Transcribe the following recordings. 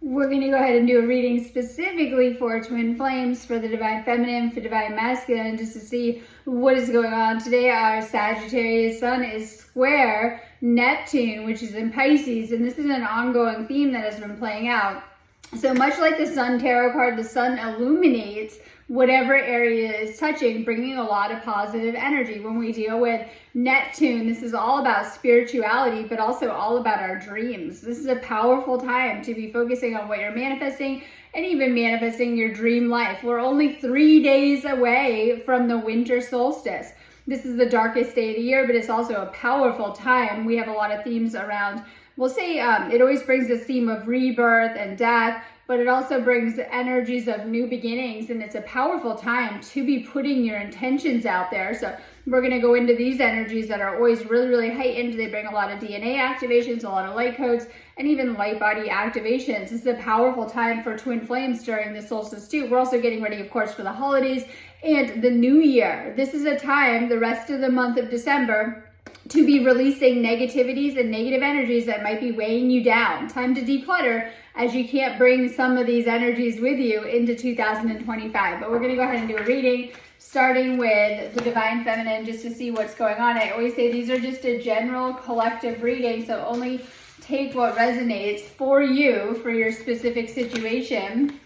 We're going to go ahead and do a reading specifically for twin flames, for the divine feminine, for divine masculine, just to see what is going on. Today, our Sagittarius sun is square Neptune, which is in Pisces, and this is an ongoing theme that has been playing out. So much like the Sun tarot card, the sun illuminates whatever area is touching, bringing a lot of positive energy. When we deal with Neptune, this is all about spirituality, but also all about our dreams. This is a powerful time to be focusing on what you're manifesting and even manifesting your dream life. We're only 3 days away from the winter solstice. This is the darkest day of the year, but it's also a powerful time. We have a lot of themes around, we'll say it always brings this theme of rebirth and death, but it also brings the energies of new beginnings, and it's a powerful time to be putting your intentions out there. So we're going to go into these energies that are always really, really heightened. They bring a lot of DNA activations, a lot of light codes, and even light body activations. This is a powerful time for twin flames during the solstice too. We're also getting ready, of course, for the holidays and the new year. This is a time, the rest of the month of December, to be releasing negativities and negative energies that might be weighing you down. Time to declutter, as you can't bring some of these energies with you into 2025. But we're going to go ahead and do a reading, starting with the divine feminine, just to see what's going on. I always say these are just a general collective reading, so only take what resonates for you, for your specific situation.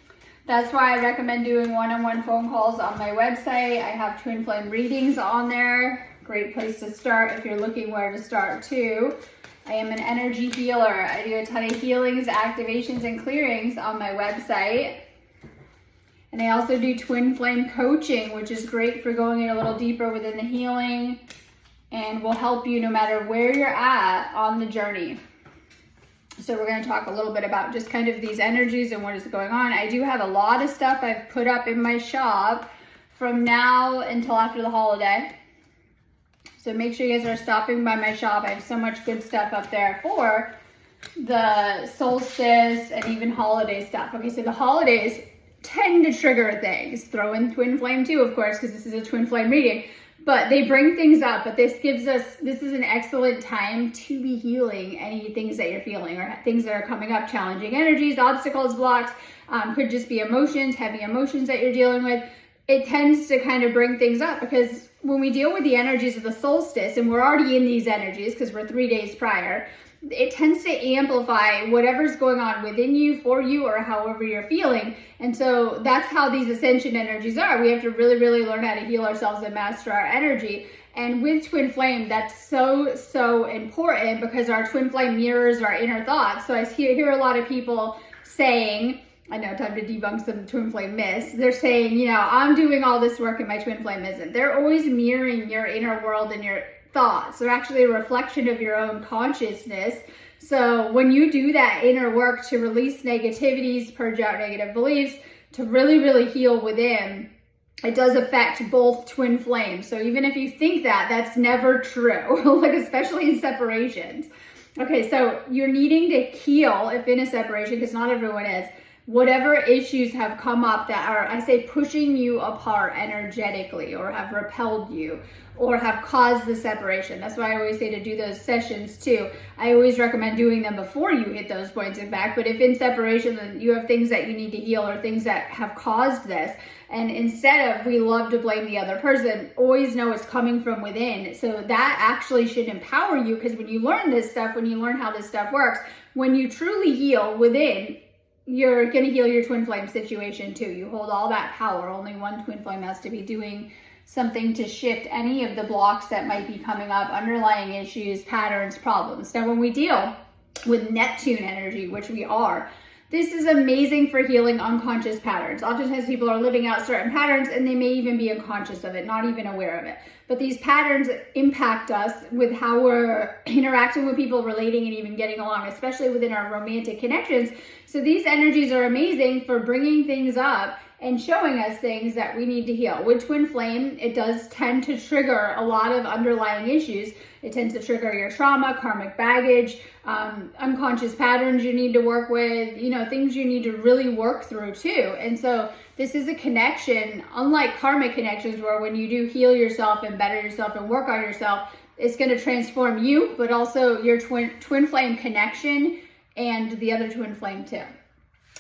That's why I recommend doing one-on-one phone calls on my website. I have twin flame readings on there. Great place to start if you're looking where to start too. I am an energy healer. I do a ton of healings, activations, and clearings on my website. And I also do twin flame coaching, which is great for going in a little deeper within the healing and will help you no matter where you're at on the journey. So we're going to talk a little bit about just kind of these energies and what is going on. I do have a lot of stuff I've put up in my shop from now until after the holiday. So make sure you guys are stopping by my shop. I have so much good stuff up there for the solstice and even holiday stuff. Okay, so the holidays tend to trigger things. Throw in twin flame too, of course, because this is a twin flame reading. But they bring things up, but this is an excellent time to be healing any things that you're feeling or things that are coming up, challenging energies, obstacles, blocks, could just be emotions, heavy emotions that you're dealing with. It tends to kind of bring things up because when we deal with the energies of the solstice, and we're already in these energies because we're 3 days prior, it tends to amplify whatever's going on within you, for you, or however you're feeling. And so that's how these ascension energies are. We have to really, really learn how to heal ourselves and master our energy. And with twin flame, that's so, so important because our twin flame mirrors our inner thoughts. So I hear a lot of people saying, I know, time to debunk some twin flame myths. They're saying, you know, I'm doing all this work and my twin flame isn't. They're always mirroring your inner world and your thoughts. They're actually a reflection of your own consciousness. So when you do that inner work to release negativities, purge out negative beliefs, to really, really heal within, it does affect both twin flames. So even if you think that, that's never true, like especially in separations. Okay, so you're needing to heal if in a separation, because not everyone is. Whatever issues have come up that are, I say, pushing you apart energetically or have repelled you or have caused the separation. That's why I always say to do those sessions too. I always recommend doing them before you hit those points, in fact. But if in separation, then you have things that you need to heal or things that have caused this. And instead of, we love to blame the other person, always know it's coming from within. So that actually should empower you, because when you learn this stuff, when you learn how this stuff works, when you truly heal within, you're going to heal your twin flame situation too. You hold all that power. Only one twin flame has to be doing something to shift any of the blocks that might be coming up, underlying issues, patterns, problems. Now, when we deal with Neptune energy, which we are, this is amazing for healing unconscious patterns. Oftentimes people are living out certain patterns and they may even be unconscious of it, not even aware of it. But these patterns impact us with how we're interacting with people, relating, and even getting along, especially within our romantic connections. So these energies are amazing for bringing things up and showing us things that we need to heal. With twin flame, it does tend to trigger a lot of underlying issues. It tends to trigger your trauma, karmic baggage, unconscious patterns you need to work with, you know, things you need to really work through too. And so this is a connection, unlike karmic connections, where when you do heal yourself and better yourself and work on yourself, it's going to transform you, but also your twin flame connection and the other twin flame too.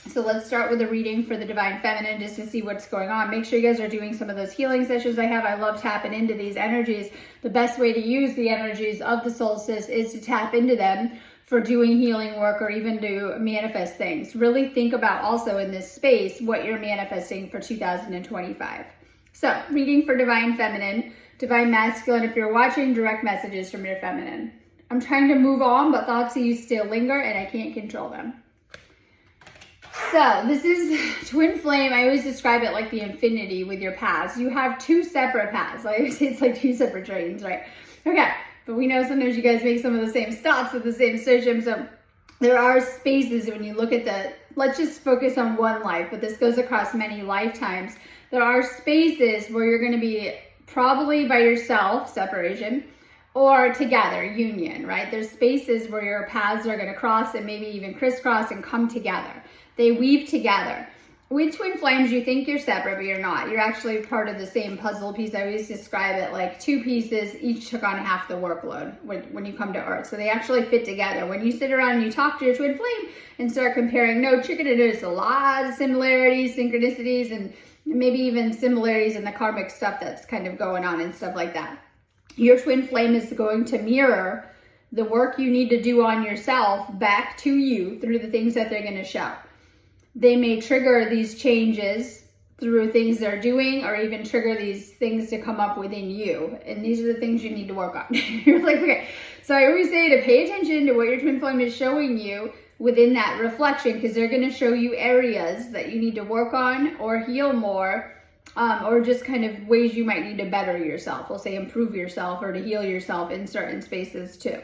So let's start with a reading for the Divine Feminine just to see what's going on. Make sure you guys are doing some of those healing sessions I have. I love tapping into these energies. The best way to use the energies of the solstice is to tap into them for doing healing work or even to manifest things. Really think about also in this space what you're manifesting for 2025. So reading for Divine Feminine, Divine Masculine. If you're watching, direct messages from your feminine. I'm trying to move on, but thoughts of you still linger and I can't control them. So this is twin flame. I always describe it like the infinity with your paths. You have two separate paths. I always say it's like two separate trains, right? Okay, but we know sometimes you guys make some of the same stops with the same station. So there are spaces when you look at let's just focus on one life, but this goes across many lifetimes. There are spaces where you're going to be probably by yourself, separation, or together, union, right? There's spaces where your paths are going to cross and maybe even crisscross and come together. They weave together. With twin flames, you think you're separate, but you're not. You're actually part of the same puzzle piece. I always describe it like two pieces, each took on half the workload when you come to Earth. So they actually fit together. When you sit around and you talk to your twin flame and start comparing notes, you're going to notice a lot of similarities, synchronicities, and maybe even similarities in the karmic stuff that's kind of going on and stuff like that. Your twin flame is going to mirror the work you need to do on yourself back to you through the things that they're going to show. They may trigger these changes through things they're doing or even trigger these things to come up within you. And these are the things you need to work on. You're like, okay. So I always say to pay attention to what your twin flame is showing you within that reflection, because they're going to show you areas that you need to work on or heal more, or just kind of ways you might need to better yourself. We'll say improve yourself or to heal yourself in certain spaces too.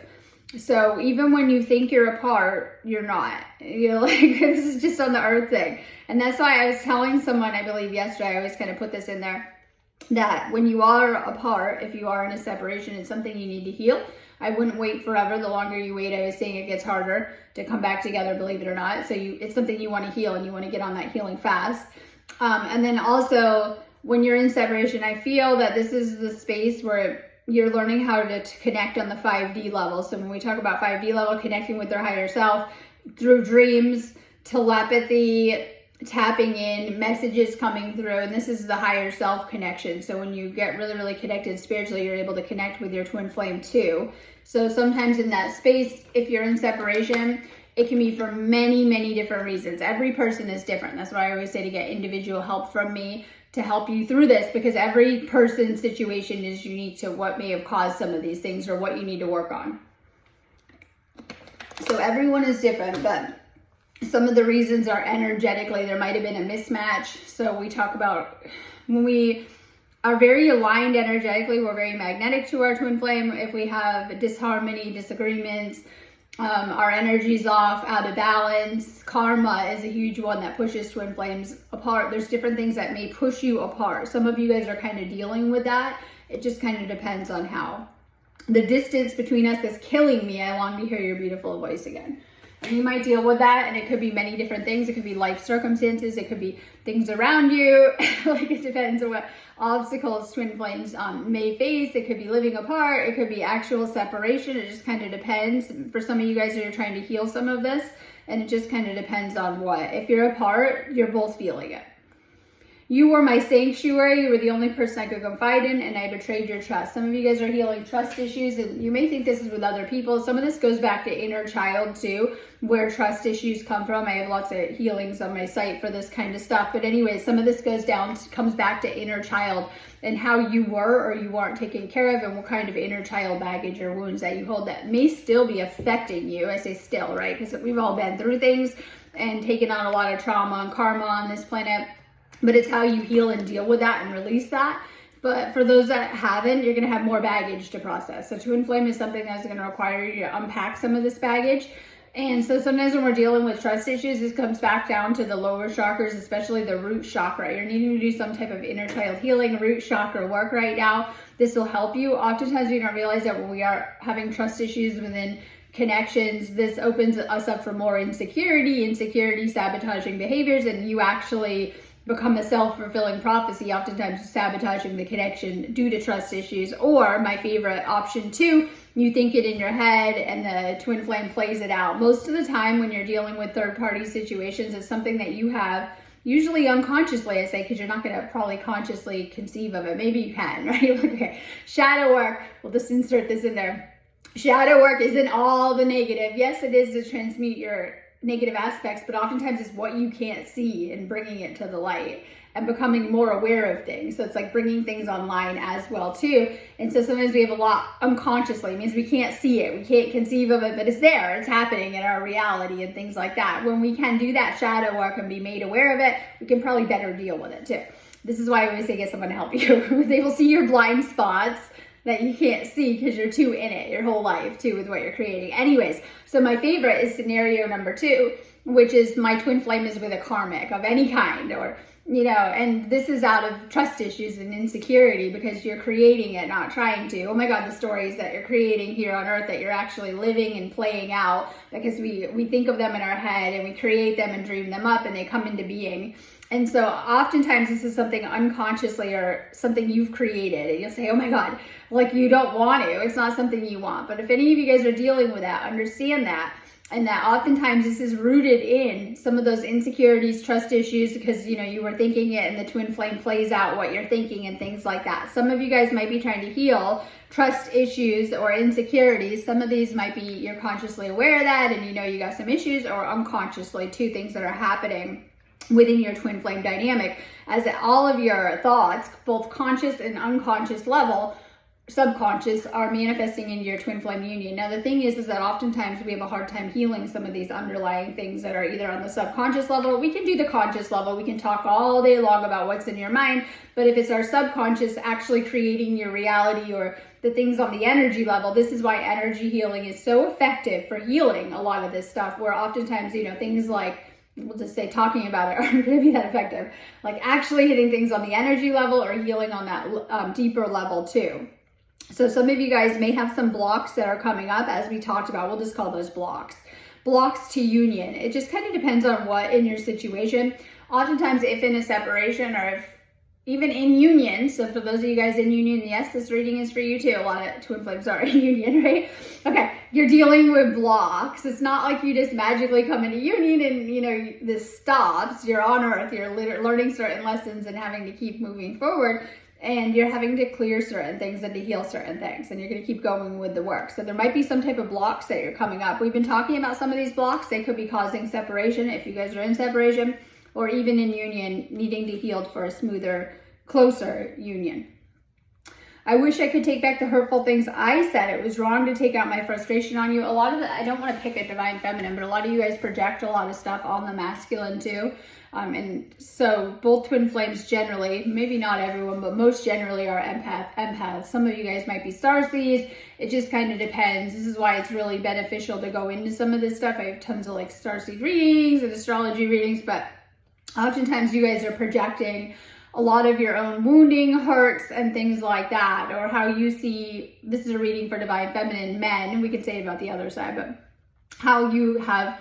So even when you think you're apart, you're not. You're like, this is just on the Earth thing. And that's why I was telling someone, I believe yesterday, I always kind of put this in there, that when you are apart, if you are in a separation, it's something you need to heal. I wouldn't wait forever. The longer you wait, I was saying it gets harder to come back together, believe it or not. So it's something you want to heal and you want to get on that healing fast. And then also when you're in separation, I feel that this is the space where you're learning how to connect on the 5D level. So when we talk about 5D level, connecting with their higher self through dreams, telepathy, tapping in, messages coming through, and this is the higher self connection. So when you get really, really connected spiritually, you're able to connect with your twin flame too. So sometimes in that space, if you're in separation, it can be for many, many different reasons. Every person is different. That's why I always say to get individual help from me to help you through this, because every person's situation is unique to what may have caused some of these things or what you need to work on. So everyone is different, but some of the reasons are energetically, there might have been a mismatch. So we talk about when we are very aligned energetically, we're very magnetic to our twin flame. If we have disharmony, disagreements, our energy's off, out of balance. Karma is a huge one that pushes twin flames apart. There's different things that may push you apart. Some of you guys are kind of dealing with that. It just kind of depends on how. The distance between us is killing me. I long to hear your beautiful voice again. And you might deal with that, and it could be many different things. It could be life circumstances. It could be things around you. Like, it depends on what obstacles twin flames may face. It could be living apart. It could be actual separation. It just kind of depends. For some of you guys who are trying to heal some of this, and it just kind of depends on what. If you're apart, you're both feeling it. You were my sanctuary. You were the only person I could confide in, and I betrayed your trust. Some of you guys are healing trust issues, and you may think this is with other people. Some of this goes back to inner child too, where trust issues come from. I have lots of healings on my site for this kind of stuff. But anyway, some of this comes back to inner child and how you were or you weren't taken care of, and what kind of inner child baggage or wounds that you hold that may still be affecting you. I say still, right? Because we've all been through things and taken on a lot of trauma and karma on this planet. But it's how you heal and deal with that and release that. But for those that haven't, you're going to have more baggage to process. So twin flame is something that's going to require you to unpack some of this baggage. And so sometimes when we're dealing with trust issues, this comes back down to the lower chakras, especially the root chakra. You're needing to do some type of inner child healing, root chakra work right now. This will help you. Oftentimes we don't realize that when we are having trust issues within connections, this opens us up for more insecurity, sabotaging behaviors, and you actually become a self-fulfilling prophecy, oftentimes sabotaging the connection due to trust issues. Or my favorite option too you think it in your head and the twin flame plays it out. Most of the time when you're dealing with third party situations, it's something that you have usually unconsciously, I say, because you're not going to probably consciously conceive of it. Maybe you can, right? Okay. Shadow work. We'll just insert this in there. Shadow work isn't all the negative. Yes, it is to transmute your negative aspects, but oftentimes it's what you can't see and bringing it to the light and becoming more aware of things. So it's like bringing things online as well too. And so sometimes we have a lot unconsciously. It means we can't see it, we can't conceive of it, but it's there, it's happening in our reality and things like that. When we can do that shadow work and be made aware of it, we can probably better deal with it too. This is why I always say get someone to help you. They will see your blind spots that you can't see because you're too in it your whole life too with what you're creating. Anyways, so my favorite is scenario number 2, which is my twin flame is with a karmic of any kind, or and this is out of trust issues and insecurity because you're creating it, not trying to. Oh my God, the stories that you're creating here on earth that you're actually living and playing out, because we think of them in our head and we create them and dream them up and they come into being. And so oftentimes this is something unconsciously or something you've created and you'll say, oh my God, like you don't want to, it's not something you want. But if any of you guys are dealing with that, understand that. And that oftentimes this is rooted in some of those insecurities, trust issues, because you were thinking it and the twin flame plays out what you're thinking and things like that. Some of you guys might be trying to heal trust issues or insecurities. Some of these might be you're consciously aware of that and you got some issues, or unconsciously two things that are happening within your twin flame dynamic, as all of your thoughts, both conscious and unconscious level, subconscious, are manifesting into your twin flame union. Now the thing is that oftentimes we have a hard time healing some of these underlying things that are either on the subconscious level. We can do the conscious level, we can talk all day long about what's in your mind, but if it's our subconscious actually creating your reality or the things on the energy level, this is why energy healing is so effective for healing a lot of this stuff, where oftentimes things like, we'll just say talking about it aren't going to be that effective, like actually hitting things on the energy level or healing on that deeper level too. So some of you guys may have some blocks that are coming up, as we talked about. We'll just call those blocks to union. It just kind of depends on what in your situation. Oftentimes, if in a separation or if even in union, so for those of you guys in union, yes, this reading is for you too. A lot of twin flames are in union, right? Okay, you're dealing with blocks. It's not like you just magically come into union and this stops. You're on earth, you're learning certain lessons and having to keep moving forward. And you're having to clear certain things and to heal certain things, and you're going to keep going with the work. So there might be some type of blocks that you're coming up. We've been talking about some of these blocks. They could be causing separation if you guys are in separation, or even in union, needing to heal for a smoother, closer union. I wish I could take back the hurtful things I said. It was wrong to take out my frustration on you. A lot of I don't want to pick a divine feminine, but a lot of you guys project a lot of stuff on the masculine too. And so both twin flames generally, maybe not everyone, but most generally are empaths. Some of you guys might be starseeds. It just kind of depends. This is why it's really beneficial to go into some of this stuff. I have tons of like starseed readings and astrology readings, but oftentimes you guys are projecting a lot of your own wounding, hurts, and things like that, or how you see, this is a reading for divine feminine men, we could say about the other side, but how you have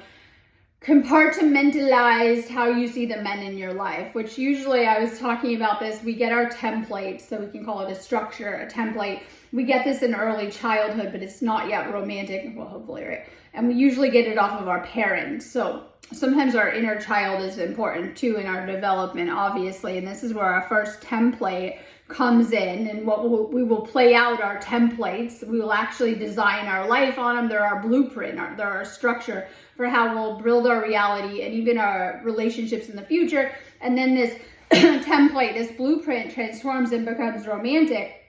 compartmentalized how you see the men in your life, which usually, I was talking about this, we get our templates, so we can call it a structure, a template. We get this in early childhood, but it's not yet romantic, well, hopefully, right? And we usually get it off of our parents. So sometimes our inner child is important too in our development, obviously, and this is where our first template comes in, and we will play out our templates. We will actually design our life on them. They're our blueprint, they're our structure for how we'll build our reality and even our relationships in the future. And then this template, this blueprint transforms and becomes romantic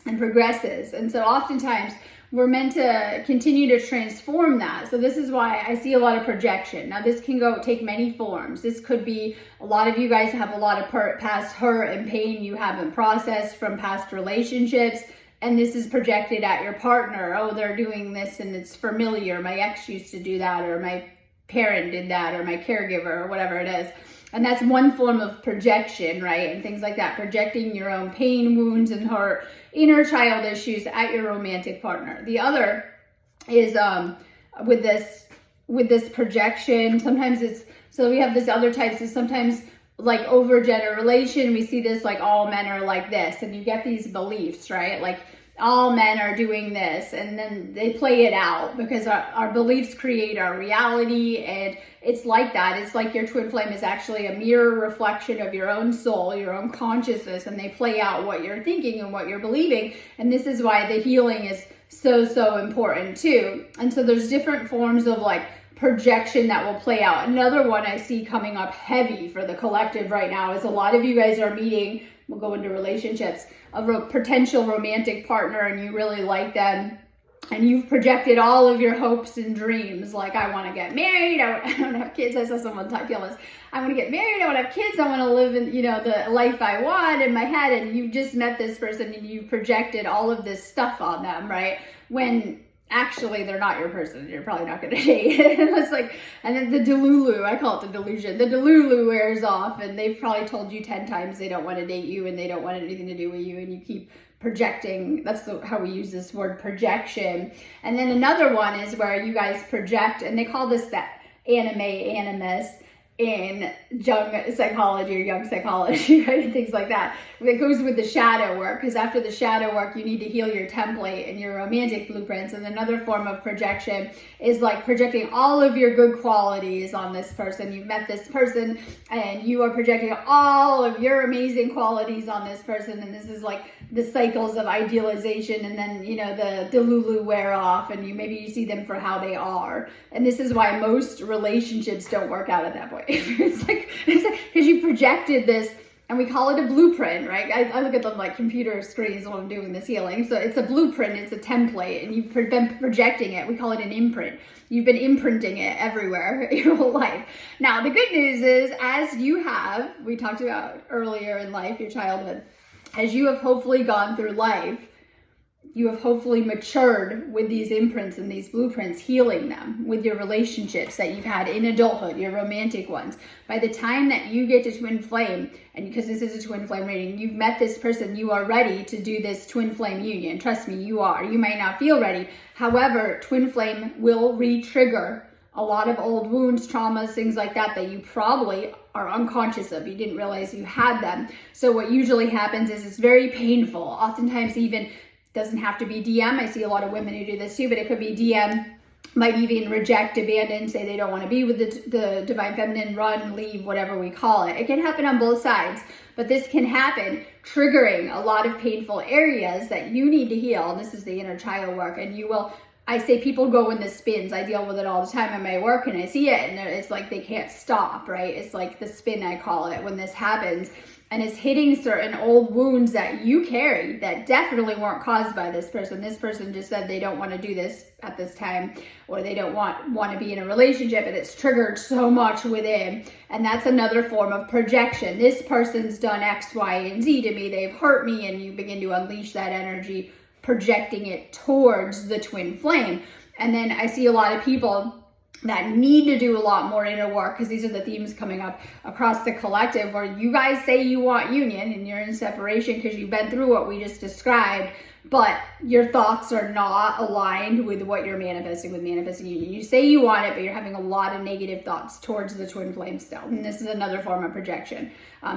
and progresses. And so oftentimes we're meant to continue to transform that. So this is why I see a lot of projection. Now this can take many forms. This could be, a lot of you guys have a lot of past hurt and pain you haven't processed from past relationships. And this is projected at your partner. Oh, they're doing this and it's familiar. My ex used to do that, or my parent did that, or my caregiver, or whatever it is. And that's one form of projection, right? And things like that, projecting your own pain, wounds, and hurt, inner child issues at your romantic partner. The other is with this projection, sometimes it's, so we have this other types is sometimes like overgeneration. We see this like all men are like this, and you get these beliefs, right? Like all men are doing this, and then they play it out because our beliefs create our reality. And it's like that. It's like your twin flame is actually a mirror reflection of your own soul, your own consciousness, and they play out what you're thinking and what you're believing. And this is why the healing is so important too. And so there's different forms of like projection that will play out. Another one I see coming up heavy for the collective right now is a lot of you guys are meeting, we'll go into relationships, a potential romantic partner, and you really like them, and you've projected all of your hopes and dreams, like I want to get married, I want to have kids. I saw someone title this, I want to get married, I want to have kids, I want to live in, the life I want in my head. And you just met this person and you projected all of this stuff on them, right? When actually they're not your person. You're probably not going to date. It's like, and then the delulu, I call it the delusion. The delulu wears off, and they've probably told you 10 times they don't want to date you and they don't want anything to do with you, and you keep projecting. That's how we use this word, projection. And then another one is where you guys project, and they call this that animus in young psychology, right? And things like that. It goes with the shadow work, because after the shadow work, you need to heal your template and your romantic blueprints. And another form of projection is like projecting all of your good qualities on this person. You've met this person and you are projecting all of your amazing qualities on this person. And this is like the cycles of idealization, and then the delulu wear off, and maybe you see them for how they are. And this is why most relationships don't work out at that point. it's like because you projected this, and we call it a blueprint, right? I look at them like computer screens when I'm doing this healing. So it's a blueprint, it's a template, and you've been projecting it. We call it an imprint. You've been imprinting it everywhere your whole life. Now, the good news is, we talked about earlier in life, your childhood, as you have hopefully gone through life, you have hopefully matured with these imprints and these blueprints, healing them with your relationships that you've had in adulthood, your romantic ones. By the time that you get to twin flame, and because this is a twin flame reading, you've met this person, you are ready to do this twin flame union. Trust me, you are. You might not feel ready. However, twin flame will re-trigger a lot of old wounds, traumas, things like that you probably are unconscious of. You didn't realize you had them. So what usually happens is it's very painful. Oftentimes even doesn't have to be DM. I see a lot of women who do this too, but it could be DM, might even reject, abandon, say they don't want to be with the divine feminine, run, leave, whatever we call it. It can happen on both sides, but this can happen triggering a lot of painful areas that you need to heal. And this is the inner child work. And I say people go in the spins. I deal with it all the time in my work, and I see it, and it's like they can't stop, right? It's like the spin, I call it, when this happens. And it's hitting certain old wounds that you carry that definitely weren't caused by this person. This person just said they don't want to do this at this time, or they don't want to be in a relationship, and it's triggered so much within. And that's another form of projection. This person's done X, Y, and Z to me. They've hurt me, and you begin to unleash that energy, projecting it towards the twin flame. And then I see a lot of people that need to do a lot more inner work, because these are the themes coming up across the collective, where you guys say you want union and you're in separation because you've been through what we just described, but your thoughts are not aligned with what you're manifesting with manifesting union. You say you want it, but you're having a lot of negative thoughts towards the twin flame still. And this is another form of projection,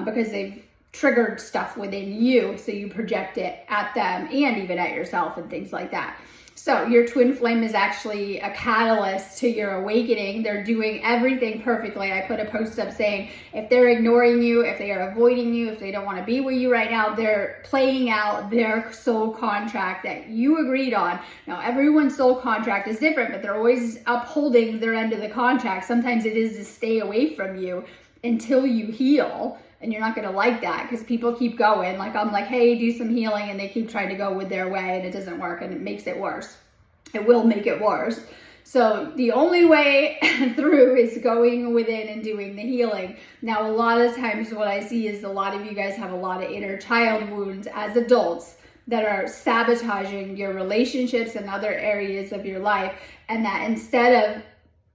because they've triggered stuff within you, so you project it at them and even at yourself and things like that. So your twin flame is actually a catalyst to your awakening. They're doing everything perfectly. I put a post up saying, if they're ignoring you, if they are avoiding you, if they don't want to be with you right now, they're playing out their soul contract that you agreed on. Now, everyone's soul contract is different, but they're always upholding their end of the contract. Sometimes it is to stay away from you until you heal. And you're not going to like that, because people keep going. Like, I'm like, hey, do some healing, and they keep trying to go with their way, and it doesn't work, and it makes it worse. It will make it worse. So the only way through is going within and doing the healing. Now, a lot of times what I see is a lot of you guys have a lot of inner child wounds as adults that are sabotaging your relationships and other areas of your life. And that instead of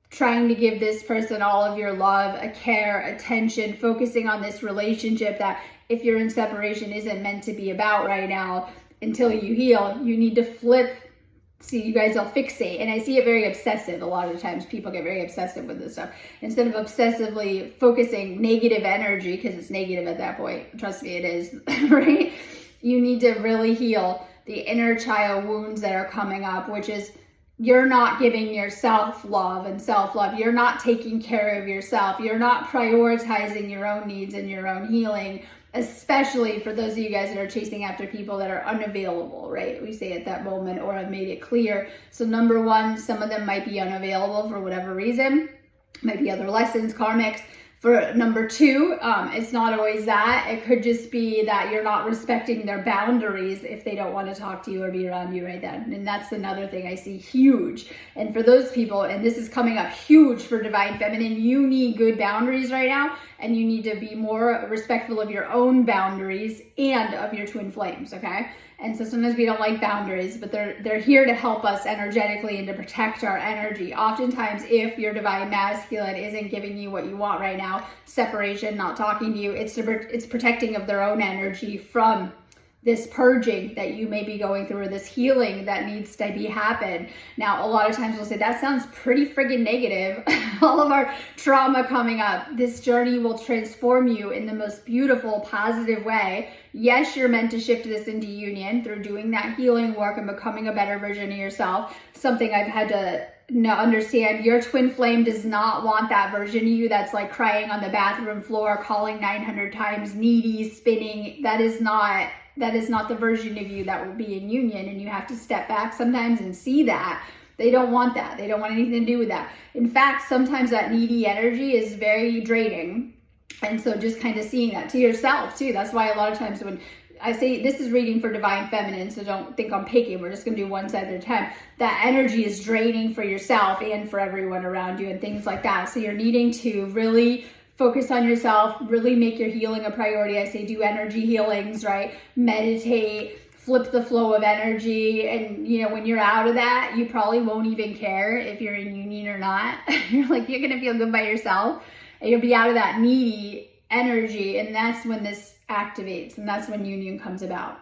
trying to give this person all of your love, care, attention, focusing on this relationship that, if you're in separation, isn't meant to be about right now, until you heal, you need to flip. See, you guys will fixate. And I see it very obsessive. A lot of times people get very obsessive with this stuff. Instead of obsessively focusing negative energy, because it's negative at that point, trust me, it is, right? You need to really heal the inner child wounds that are coming up, which is you're not giving yourself love and self-love. You're not taking care of yourself. You're not prioritizing your own needs and your own healing, especially for those of you guys that are chasing after people that are unavailable, right? We say at that moment, or have made it clear. So number one, some of them might be unavailable for whatever reason. Might be other lessons, karmics. For number two, it's not always that. It could just be that you're not respecting their boundaries if they don't want to talk to you or be around you right then. And that's another thing I see huge. And for those people, and this is coming up huge for Divine Feminine, you need good boundaries right now, and you need to be more respectful of your own boundaries and of your twin flames, okay? And so sometimes we don't like boundaries, but they're here to help us energetically and to protect our energy. Oftentimes, if your Divine Masculine isn't giving you what you want right now, separation, not talking to you, it's protecting of their own energy from this purging that you may be going through, or this healing that needs to be happen. Now, a lot of times we'll say, that sounds pretty friggin' negative. All of our trauma coming up. This journey will transform you in the most beautiful, positive way. Yes, you're meant to shift this into union through doing that healing work and becoming a better version of yourself. Something I've had to understand, your twin flame does not want that version of you that's like crying on the bathroom floor, calling 900 times, needy, spinning. That is not the version of you that will be in union, and you have to step back sometimes and see that. They don't want that. They don't want anything to do with that. In fact, sometimes that needy energy is very draining. And so just kind of seeing that to yourself too. That's why a lot of times when I say, this is reading for Divine Feminine, so don't think I'm picking. We're just going to do one side at a time. That energy is draining for yourself and for everyone around you and things like that. So you're needing to really focus on yourself, really make your healing a priority. I say do energy healings, right? Meditate, flip the flow of energy. And, you know, when you're out of that, you probably won't even care if you're in union or not. You're going to feel good by yourself. And you'll be out of that needy energy. And that's when this activates. And that's when union comes about.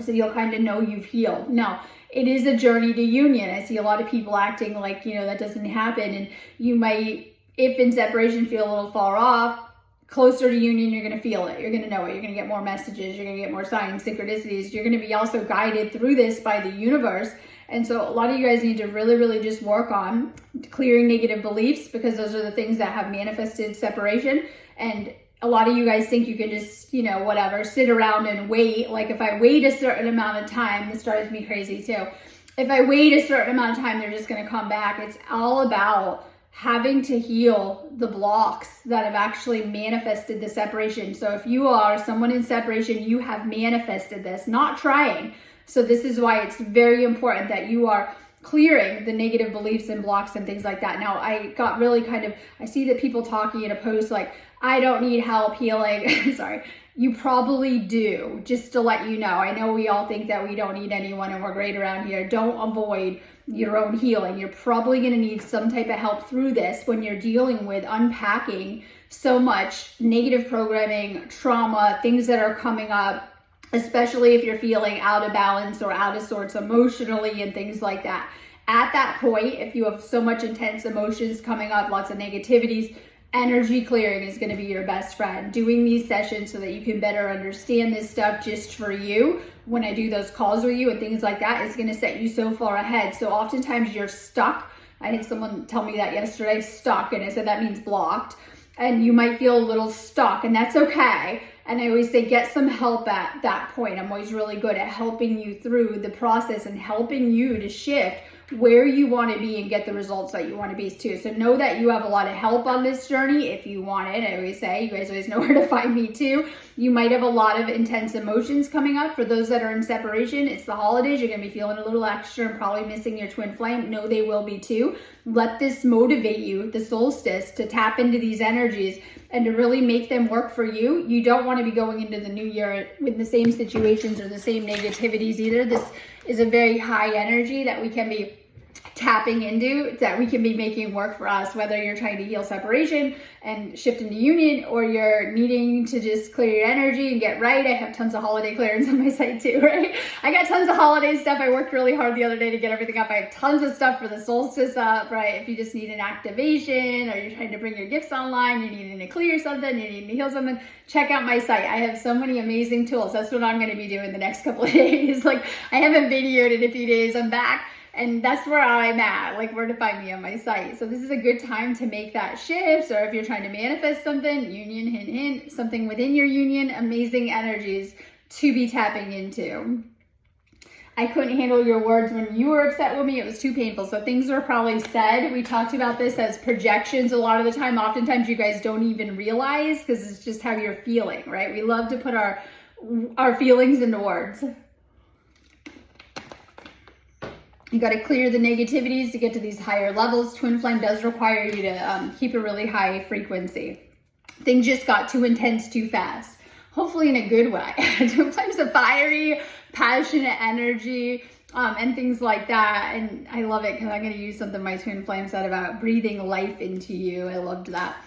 So you'll kind of know you've healed. Now, it is a journey to union. I see a lot of people acting like, that doesn't happen. And you might, if in separation, feel a little far off. Closer to union, you're going to feel it. You're going to know it. You're going to get more messages. You're going to get more signs, synchronicities. You're going to be also guided through this by the universe. And so a lot of you guys need to really, really just work on clearing negative beliefs, because those are the things that have manifested separation. And a lot of you guys think you can just, whatever, sit around and wait. Like if I wait a certain amount of time, this drives me crazy too. If I wait a certain amount of time, they're just going to come back. It's all about having to heal the blocks that have actually manifested the separation. So if you are someone in separation, you have manifested this, not trying. So this is why it's very important that you are clearing the negative beliefs and blocks and things like that. Now, I got really I see that people talking in a post like, I don't need help healing. Sorry. You probably do, just to let you know. I know we all think that we don't need anyone and we're great around here. Don't avoid your own healing. You're probably going to need some type of help through this when you're dealing with unpacking so much negative programming, trauma, things that are coming up, especially if you're feeling out of balance or out of sorts emotionally and things like that. At that point, if you have so much intense emotions coming up, lots of negativities, energy clearing is going to be your best friend. Doing these sessions so that you can better understand this stuff just for you, when I do those calls with you and things like that, is going to set you so far ahead. So oftentimes you're stuck. I had someone tell me that yesterday, stuck, and I said that means blocked. And you might feel a little stuck, and that's okay. And I always say get some help at that point. I'm always really good at helping you through the process and helping you to shift where you want to be and get the results that you want to be too. So know that you have a lot of help on this journey if you want it. I always say, you guys always know where to find me too. You might have a lot of intense emotions coming up. For those that are in separation, it's the holidays. You're going to be feeling a little extra and probably missing your twin flame. No, they will be too. Let this motivate you, the solstice, to tap into these energies and to really make them work for you. You don't want to be going into the new year with the same situations or the same negativities either. This is a very high energy that we can be tapping into that we can be making work for us, whether you're trying to heal separation and shift into union, or you're needing to just clear your energy and get right. I have tons of holiday clearance on my site too, right? I got tons of holiday stuff. I worked really hard the other day to get everything up. I have tons of stuff for the solstice up, right? If you just need an activation, or you're trying to bring your gifts online, you're needing to clear something, you're needing to heal something, check out my site. I have so many amazing tools. That's what I'm going to be doing the next couple of days. Like, I haven't videoed in a few days. I'm back. And that's where I'm at, like where to find me on my site. So this is a good time to make that shift. Or if you're trying to manifest something, union, hint, hint, something within your union, amazing energies to be tapping into. I couldn't handle your words when you were upset with me. It was too painful. So things were probably said. We talked about this as projections a lot of the time. Oftentimes you guys don't even realize, because it's just how you're feeling, right? We love to put our feelings into words. You got to clear the negativities to get to these higher levels. Twin flame does require you to keep a really high frequency. Things just got too intense too fast. Hopefully in a good way. Twin flame's a fiery, passionate energy and things like that. And I love it because I'm going to use something my twin flame said about breathing life into you. I loved that.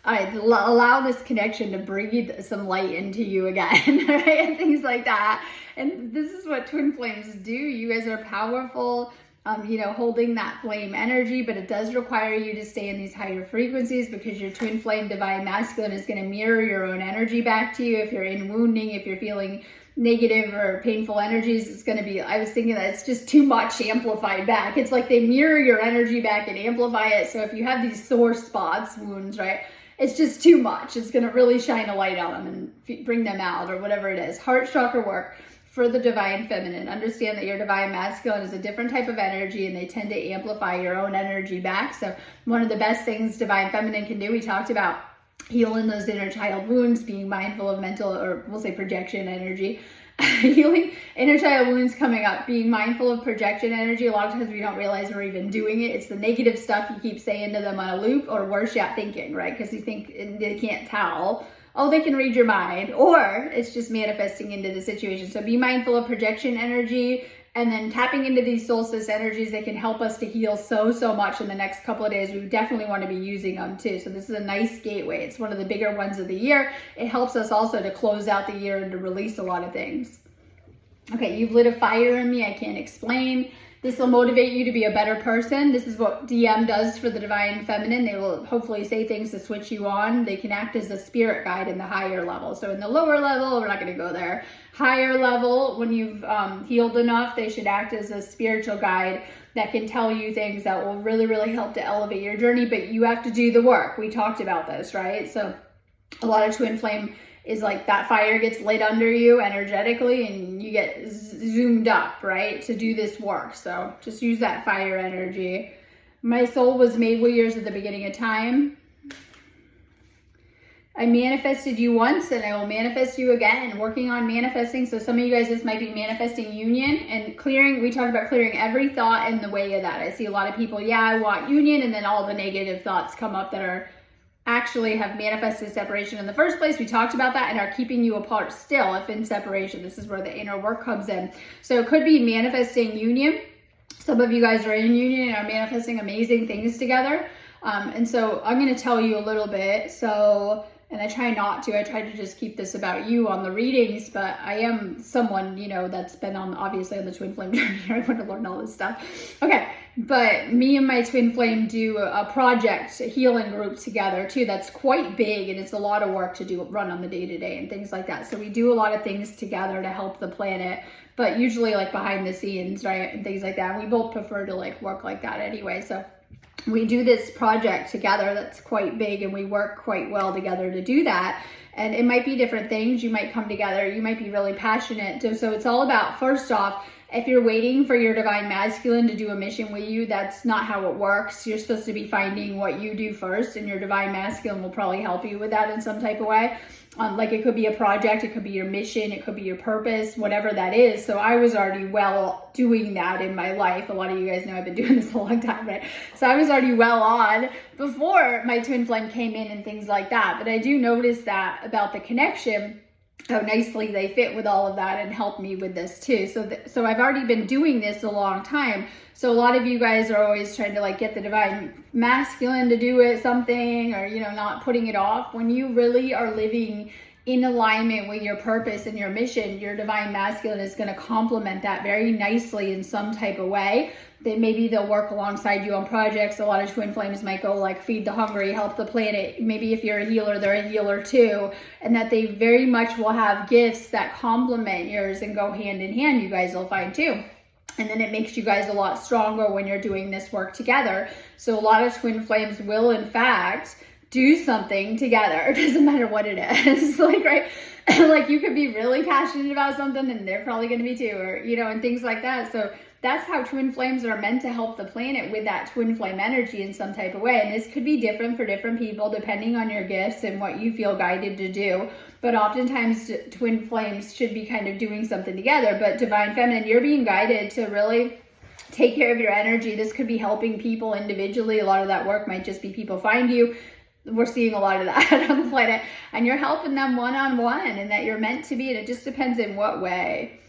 Allow this connection to breathe some light into you again, right? And things like that. And this is what twin flames do. You guys are powerful, holding that flame energy, but it does require you to stay in these higher frequencies, because your twin flame divine masculine is going to mirror your own energy back to you. If you're in wounding, if you're feeling negative or painful energies, it's going to be, I was thinking that it's just too much amplified back. It's like they mirror your energy back and amplify it. So if you have these sore spots, wounds, right? It's just too much. It's going to really shine a light on them and bring them out, or whatever it is. Heart chakra work for the divine feminine. Understand that your divine masculine is a different type of energy, and they tend to amplify your own energy back. So one of the best things divine feminine can do, we talked about healing those inner child wounds, being mindful of mental, or we'll say projection energy. Healing inner child wounds coming up, being mindful of projection energy. A lot of times we don't realize we're even doing it. It's the negative stuff you keep saying to them on a loop, or worse yet, thinking, right? Because you think they can't tell. Oh, they can read your mind, or it's just manifesting into the situation. So be mindful of projection energy, and then tapping into these solstice energies that can help us to heal so much in the next couple of days. We definitely want to be using them too. So this is a nice gateway. It's one of the bigger ones of the year. It helps us also to close out the year and to release a lot of things. Okay, you've lit a fire in me I can't explain. This will motivate you to be a better person. This is what DM does for the divine feminine. They will hopefully say things to switch you on. They can act as a spirit guide in the higher level. So in the lower level, we're not going to go there. Higher level, when you've healed enough, they should act as a spiritual guide that can tell you things that will really help to elevate your journey. But you have to do the work. We talked about this, right? So a lot of twin flame is like that fire gets lit under you energetically, and you get zoomed up, right, to do this work. So just use that fire energy. My soul was made with yours at the beginning of time. I manifested you once, and I will manifest you again. Working on manifesting. So some of you guys, this might be manifesting union and clearing. We talked about clearing every thought in the way of that. I see a lot of people, yeah, I want union, and then all the negative thoughts come up that are actually have manifested separation in the first place. We talked about that, and are keeping you apart still if in separation. This is where the inner work comes in. So it could be manifesting union. Some of you guys are in union and are manifesting amazing things together. And so I'm going to tell you a little bit. And I try not to. I try to just keep this about you on the readings, but I am someone, that's been obviously on the twin flame journey. I want to learn all this stuff. Okay. But me and my twin flame do a project, a healing group together too. That's quite big, and it's a lot of work to run on the day-to-day and things like that. So we do a lot of things together to help the planet, but usually like behind the scenes, right? And things like that. And we both prefer to work like that anyway. So we do this project together that's quite big, and we work quite well together to do that. And it might be different things. You might come together. You might be really passionate. So it's all about, first off, if you're waiting for your divine masculine to do a mission with you, that's not how it works. You're supposed to be finding what you do first, and your divine masculine will probably help you with that in some type of way. Like it could be a project, it could be your mission, it could be your purpose, whatever that is. So I was already well doing that in my life. A lot of you guys know I've been doing this a long time, right? So I was already well on before my twin flame came in and things like that. But I do notice that about the connection. how nicely they fit with all of that and help me with this too. So I've already been doing this a long time. So a lot of you guys are always trying to like get the divine masculine to do it something, or, you know, not putting it off. When you really are living in alignment with your purpose and your mission, your divine masculine is going to complement that very nicely in some type of way. That maybe they'll work alongside you on projects. A lot of twin flames might go like feed the hungry, help the planet. Maybe if you're a healer, they're a healer too. And that they very much will have gifts that complement yours and go hand in hand, you guys will find too. And then it makes you guys a lot stronger when you're doing this work together. So a lot of twin flames will in fact do something together. It doesn't matter what it is. Like, right? Like you could be really passionate about something and they're probably going to be too, or, you know, and things like that. So that's how twin flames are meant to help the planet with that twin flame energy in some type of way. And this could be different for different people depending on your gifts and what you feel guided to do. But oftentimes twin flames should be kind of doing something together. But divine feminine, you're being guided to really take care of your energy. This could be helping people individually. A lot of that work might just be people find you. We're seeing a lot of that on the planet. And you're helping them one-on-one, and that you're meant to be. And it just depends in what way.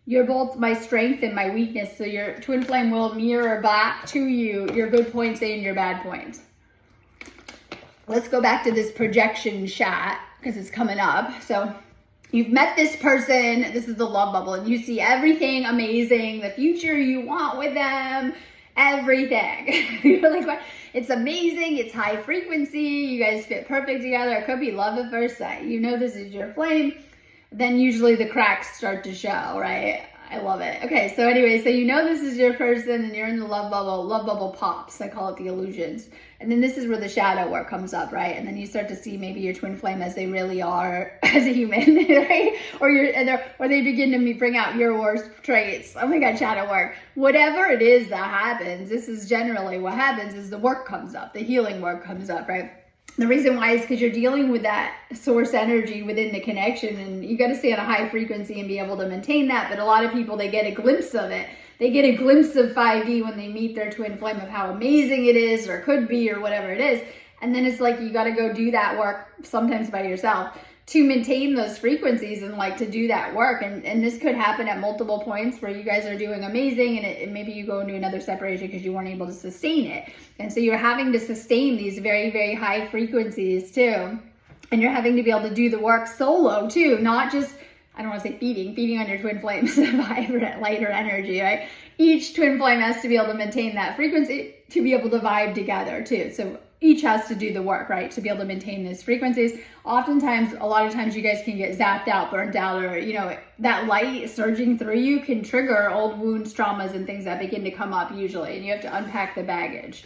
You're both my strength and my weakness. So your twin flame will mirror back to you your good points and your bad points. Let's go back to this projection chat because it's coming up. So you've met this person. This is the love bubble. And you see everything amazing, the future you want with them, everything. You're like, what? It's amazing. It's high frequency. You guys fit perfect together. It could be love at first sight. You know this is your flame. Then usually the cracks start to show, right? I love it. Okay, so anyway, so you know this is your person and you're in the love bubble. Love bubble pops. I call it the illusions. And then this is where the shadow work comes up, right? And then you start to see maybe your twin flame as they really are as a human, right? Or they begin to bring out your worst traits. Oh my God, shadow work. Whatever it is that happens, this is generally what happens is the work comes up, the healing work comes up, right? The reason why is because you're dealing with that source energy within the connection, and you got to stay on a high frequency and be able to maintain that. But a lot of people, they get a glimpse of it. They get a glimpse of 5D when they meet their twin flame of how amazing it is or could be or whatever it is. And then it's like you got to go do that work sometimes by yourself to maintain those frequencies and like to do that work. And this could happen at multiple points where you guys are doing amazing and maybe you go into another separation because you weren't able to sustain it. And so you're having to sustain these very, very high frequencies too. And you're having to be able to do the work solo too, not just, I don't want to say feeding on your twin flames, vibrant, lighter energy, right? Each twin flame has to be able to maintain that frequency to be able to vibe together too. So each has to do the work, right, to be able to maintain these frequencies. Oftentimes, a lot of times you guys can get zapped out, burnt out, or, you know, that light surging through you can trigger old wounds, traumas, and things that begin to come up usually, and you have to unpack the baggage.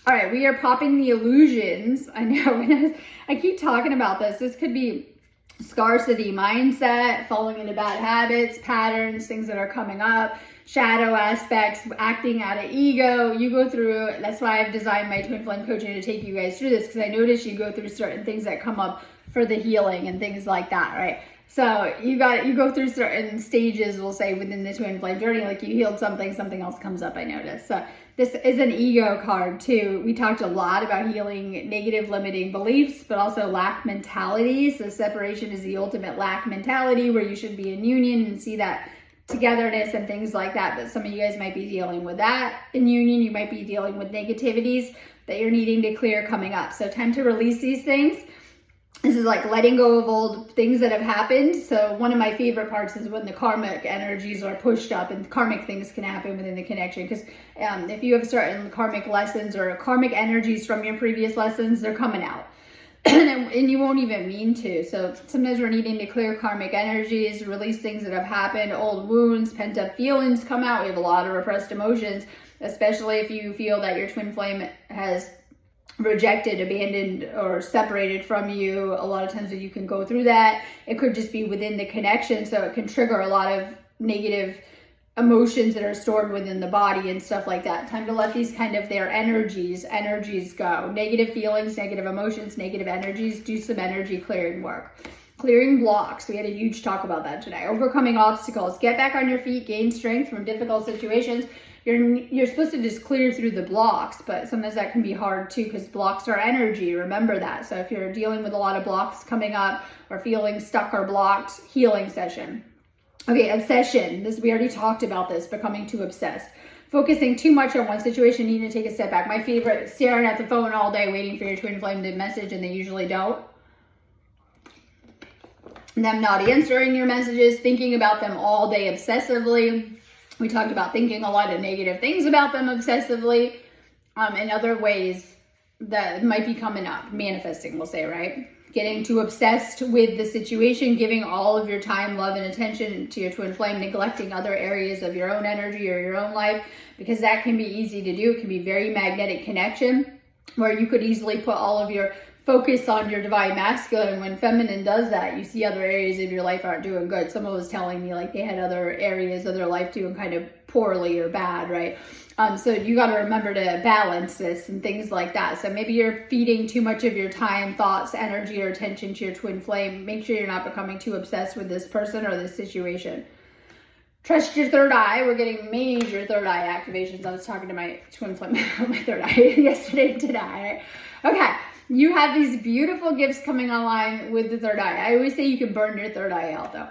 All right, we are popping the illusions. I know, I keep talking about this. This could be scarcity mindset, falling into bad habits, patterns, things that are coming up, shadow aspects, acting out of ego. You go through, that's why I've designed my twin flame coaching to take you guys through this, because I notice you go through certain things that come up for the healing and things like that, right? So you go through certain stages, we'll say, within the twin flame journey, like you healed something else comes up, I noticed. So this is an ego card too. We talked a lot about healing negative limiting beliefs, but also lack mentality. So separation is the ultimate lack mentality, where you should be in union and see that togetherness and things like that. But some of you guys might be dealing with that in union. You might be dealing with negativities that you're needing to clear coming up. So time to release these things. This is like letting go of old things that have happened. So one of my favorite parts is when the karmic energies are pushed up, and karmic things can happen within the connection. Because if you have certain karmic lessons or karmic energies from your previous lessons, they're coming out. And you won't even mean to. So sometimes we're needing to clear karmic energies, release things that have happened, old wounds, pent up feelings come out. We have a lot of repressed emotions, especially if you feel that your twin flame has rejected, abandoned, or separated from you. A lot of times you can go through that. It could just be within the connection, so it can trigger a lot of negative emotions that are stored within the body and stuff like that. Time to let these kind of their energies go. Negative feelings, negative emotions, negative energies. Do some energy clearing work. Clearing blocks. We had a huge talk about that today. Overcoming obstacles. Get back on your feet. Gain strength from difficult situations. you're supposed to just clear through the blocks, but sometimes that can be hard too, because blocks are energy. Remember that. So if you're dealing with a lot of blocks coming up or feeling stuck or blocked, healing session. Okay, obsession. We already talked about this, becoming too obsessed. Focusing too much on one situation, needing to take a step back. My favorite, staring at the phone all day, waiting for your twin flame to message, and they usually don't. Them not answering your messages, thinking about them all day obsessively. We talked about thinking a lot of negative things about them obsessively, and other ways that might be coming up, manifesting, we'll say, right? Getting too obsessed with the situation, giving all of your time, love, and attention to your twin flame, neglecting other areas of your own energy or your own life, because that can be easy to do. It can be very magnetic connection, where you could easily put all of your focus on your divine masculine. When feminine does that, you see other areas of your life aren't doing good. Someone was telling me like they had other areas of their life doing kind of poorly or bad, right? So you got to remember to balance this and things like that. So maybe you're feeding too much of your time, thoughts, energy, or attention to your twin flame. Make sure you're not becoming too obsessed with this person or this situation. Trust your third eye. We're getting major third eye activations. I was talking to my twin flame about my third eye yesterday and today. Okay. You have these beautiful gifts coming online with the third eye. I always say you can burn your third eye out though.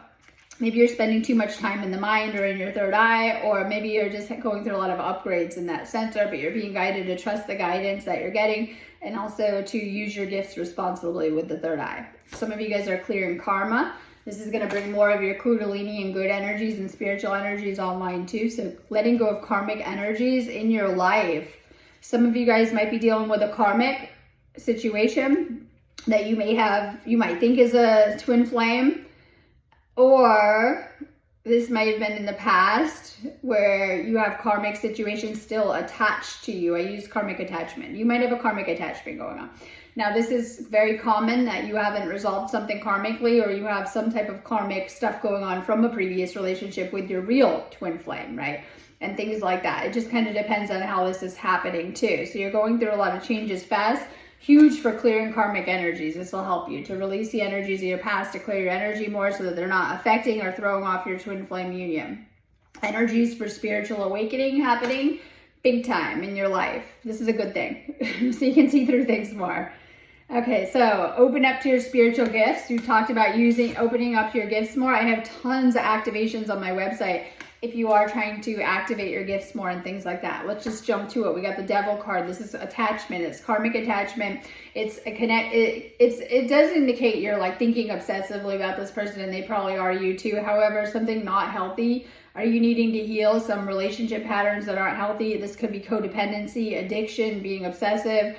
Maybe you're spending too much time in the mind or in your third eye, or maybe you're just going through a lot of upgrades in that center, but you're being guided to trust the guidance that you're getting, and also to use your gifts responsibly with the third eye. Some of you guys are clearing karma. This is going to bring more of your kundalini and good energies and spiritual energies online too. So letting go of karmic energies in your life. Some of you guys might be dealing with a karmic situation that you might think is a twin flame, or this might have been in the past where you have karmic situations still attached to you. I use karmic attachment. You might have a karmic attachment going on. Now, this is very common that you haven't resolved something karmically, or you have some type of karmic stuff going on from a previous relationship with your real twin flame, right? And things like that. It just kind of depends on how this is happening too. So you're going through a lot of changes fast. Huge for clearing karmic energies. This will help you to release the energies of your past, to clear your energy more so that they're not affecting or throwing off your twin flame union. Energies for spiritual awakening happening big time in your life. This is a good thing. So you can see through things more. Okay, so open up to your spiritual gifts. We talked about opening up your gifts more. I have tons of activations on my website if you are trying to activate your gifts more and things like that. Let's just jump to it. We got the Devil card. This is attachment. It's karmic attachment. It's a connect. It does indicate you're like thinking obsessively about this person, and they probably are you too. However, something not healthy. Are you needing to heal some relationship patterns that aren't healthy? This could be codependency, addiction, being obsessive,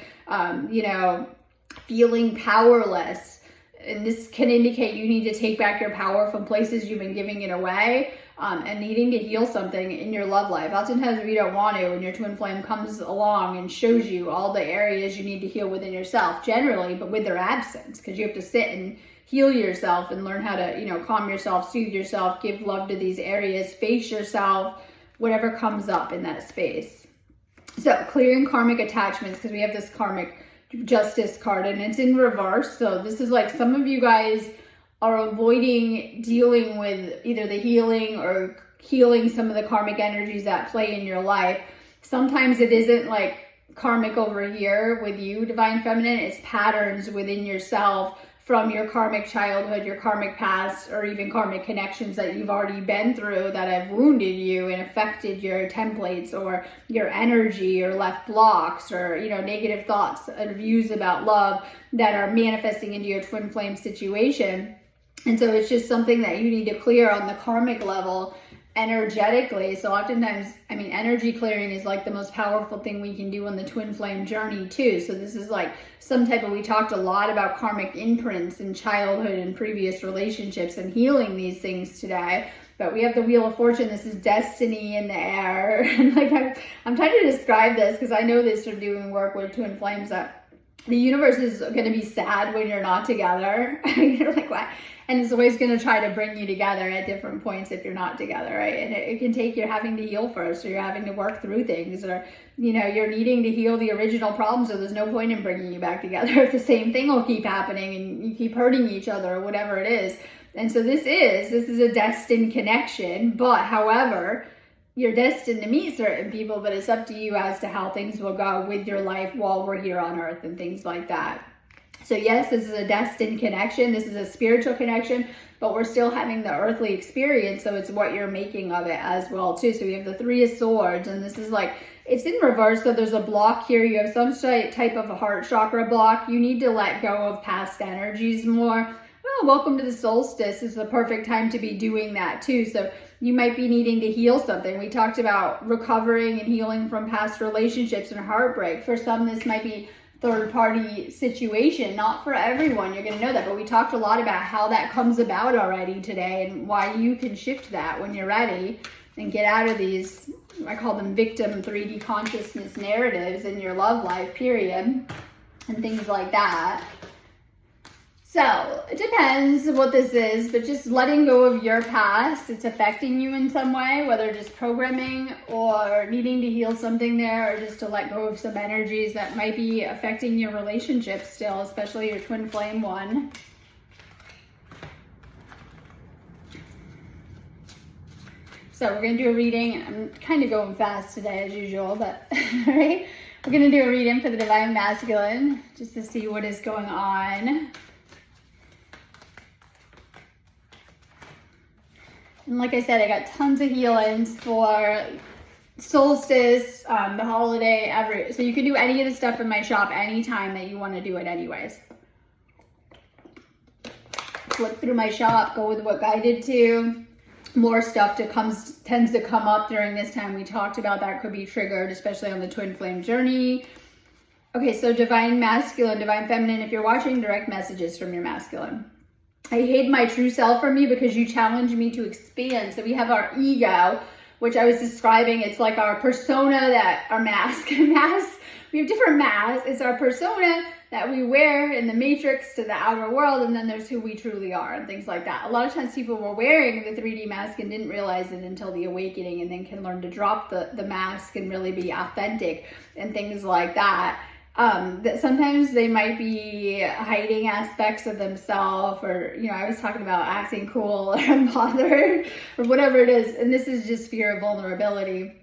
feeling powerless. And this can indicate you need to take back your power from places you've been giving it away, and needing to heal something in your love life. Oftentimes we don't want to, when your twin flame comes along and shows you all the areas you need to heal within yourself, generally, but with their absence, because you have to sit and heal yourself and learn how to, calm yourself, soothe yourself, give love to these areas, face yourself, whatever comes up in that space. So clearing karmic attachments, because we have this karmic justice card and it's in reverse. So this is like some of you guys are avoiding dealing with either the healing or healing some of the karmic energies that play in your life. Sometimes it isn't like karmic over here with you, Divine Feminine. It's patterns within yourself from your karmic childhood, your karmic past, or even karmic connections that you've already been through that have wounded you and affected your templates or your energy, or left blocks, or negative thoughts and views about love that are manifesting into your twin flame situation. And so it's just something that you need to clear on the karmic level energetically. So oftentimes, energy clearing is like the most powerful thing we can do on the twin flame journey too. So this is like we talked a lot about karmic imprints in childhood and previous relationships and healing these things today. But we have the Wheel of Fortune. This is destiny in the air. And I'm trying to describe this because I know this from doing work with twin flames, that the universe is going to be sad when you're not together. You're like, what? And it's always going to try to bring you together at different points if you're not together, right? And it can take you having to heal first, or you're having to work through things, or, you're needing to heal the original problem, so there's no point in bringing you back together if the same thing will keep happening and you keep hurting each other or whatever it is. And so this is a destined connection, but however, you're destined to meet certain people, but it's up to you as to how things will go with your life while we're here on earth and things like that. So yes, this is a destined connection. This is a spiritual connection, but we're still having the earthly experience. So it's what you're making of it as well too. So we have the Three of Swords, and this is like, it's in reverse. So there's a block here. You have some type of a heart chakra block. You need to let go of past energies more. Well, welcome to the solstice. This is the perfect time to be doing that too. So you might be needing to heal something. We talked about recovering and healing from past relationships and heartbreak. For some, this might be third-party situation. Not for everyone, you're going to know that, but we talked a lot about how that comes about already today and why you can shift that when you're ready and get out of these, I call them victim 3D consciousness narratives in your love life, period, and things like that. So it depends what this is, but just letting go of your past, it's affecting you in some way, whether just programming or needing to heal something there, or just to let go of some energies that might be affecting your relationship still, especially your twin flame one. So we're going to do a reading. I'm kind of going fast today as usual, but all right. We're going to do a reading for the Divine Masculine just to see what is going on. And like I said, I got tons of healings for solstice, the holiday, so you can do any of the stuff in my shop anytime that you want to do it anyways. Flip through my shop, go with what guided to. More stuff tends to come up during this time. We talked about that could be triggered, especially on the twin flame journey. Okay, so Divine Masculine, Divine Feminine, if you're watching, direct messages from your masculine. I hid my true self from you because you challenged me to expand. So we have our ego, which I was describing. It's like our persona, that our mask. We have different masks. It's our persona that we wear in the matrix to the outer world, and then there's who we truly are and things like that. A lot of times people were wearing the 3D mask and didn't realize it until the awakening, and then can learn to drop the mask and really be authentic and things like that. That sometimes they might be hiding aspects of themselves, or, you know, I was talking about acting cool or unbothered or whatever it is. And this is just fear of vulnerability.